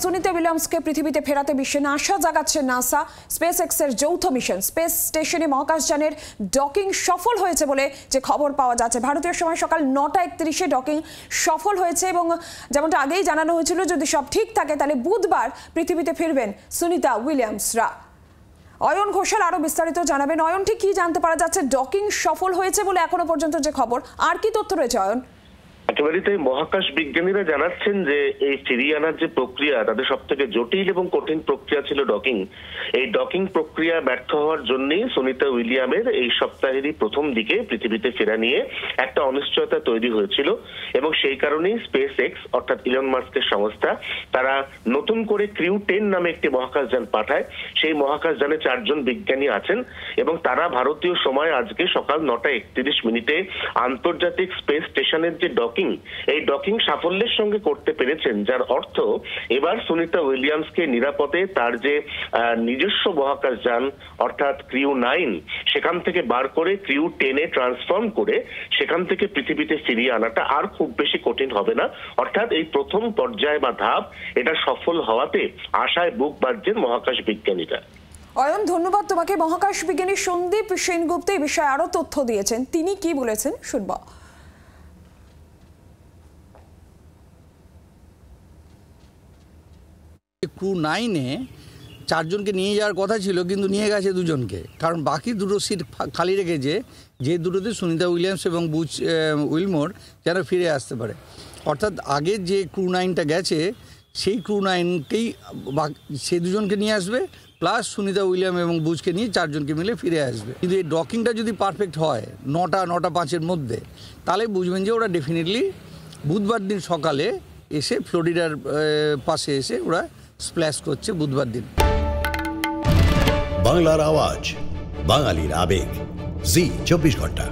সুনিতা উইলিয়ামসকে পৃথিবীতে ফেরাতে বিশ্বে আশা জাগাচ্ছে নাসা। স্পেস এক্সের যৌথ মিশন স্পেস স্টেশনে মহাকাশযানের ডকিং সফল হয়েছে বলে যে খবর পাওয়া যাচ্ছে। ভারতীয় সময় সকাল 9:31-এ ডকিং সফল হয়েছে এবং যেমনটা আগেই জানানো হয়েছিল যদি সব ঠিক থাকে তাহলে বুধবার পৃথিবীতে ফিরবেন সুনিতা উইলিয়ামসরা। অয়ন ঘোষাল আরো বিস্তারিত জানাবেন। অয়ন, ঠিক কি জানতে পারা যাচ্ছে? ডকিং সফল হয়েছে বলে এখনো পর্যন্ত যে খবর, আর কি তথ্য রয়েছে অয়ন? একেবারেই তাই। মহাকাশ বিজ্ঞানীরা জানাচ্ছেন যে এই ফিরিয়ে আনার যে প্রক্রিয়া তাদের সব থেকে জটিল এবং কঠিন প্রক্রিয়া ছিল ডকিং। এই ডকিং প্রক্রিয়া ব্যর্থ হওয়ার জন্যই সুনিতা উইলিয়ামের এই সপ্তাহেরই প্রথম দিকে পৃথিবীতে ফেরা নিয়ে একটা অনিশ্চয়তা তৈরি হয়েছিল এবং সেই কারণেই স্পেস এক্স অর্থাৎ ইলন মাস্কের সংস্থা তারা নতুন করে ক্রিউ 10 নামে একটি মহাকাশযান পাঠায়। সেই মহাকাশযানে 4 জন বিজ্ঞানী আছেন এবং তারা ভারতীয় সময় আজকে সকাল 9:31 আন্তর্জাতিক স্পেস স্টেশনের যে এই ডকিং সাফল্যের সঙ্গে করতে পেরেছেন, যার অর্থ এবার সুনিতা উইলিয়ামসকে নিরাপদে তার যে নিজস্ব মহাকাশযান অর্থাৎ ক্রিউ 9 সেখান থেকে বার করে ক্রিউ 10-এ ট্রান্সফর্ম করে সেখান থেকে পৃথিবীতে ফিরিয়ে আনাটা আর খুব বেশি কঠিন হবে না। অর্থাৎ এই প্রথম পর্যায় বা ধাপ এটা সফল হওয়াতে আশায় বুক বাঁধছেন মহাকাশ বিজ্ঞানীরা। অয়ন, ধন্যবাদ তোমাকে। মহাকাশ বিজ্ঞানী সন্দীপ সেনগুপ্ত এই বিষয়ে আরো তথ্য দিয়েছেন। তিনি কি বলেছেন শুনব। ক্রু 9-এ 4 জনকে নিয়ে যাওয়ার কথা ছিল, কিন্তু নিয়ে গেছে 2 জনকে, কারণ বাকি 2টো সিট খালি রেখেছে, যে দুটোতে সুনিতা উইলিয়ামস এবং বুচ উইলমোর যেন ফিরে আসতে পারে। অর্থাৎ আগে যে ক্রু 9টা গেছে সেই ক্রু 9কেই সেই 2 জনকে নিয়ে আসবে, প্লাস সুনিতা উইলিয়াম এবং বুচকে নিয়ে 4 জনকে মিলে ফিরে আসবে। কিন্তু এই ডকিংটা যদি পারফেক্ট হয় 9টা-9টা-5-এর মধ্যে, তাহলে বুঝবেন যে ওরা ডেফিনেটলি বুধবার দিন সকালে এসে ফ্লোরিডার পাশে এসে ওরা স্প্ল্যাশ করছে বুধবার দিন। বাংলার আওয়াজ, বাঙালির আবেগ, জি 24 ঘন্টা।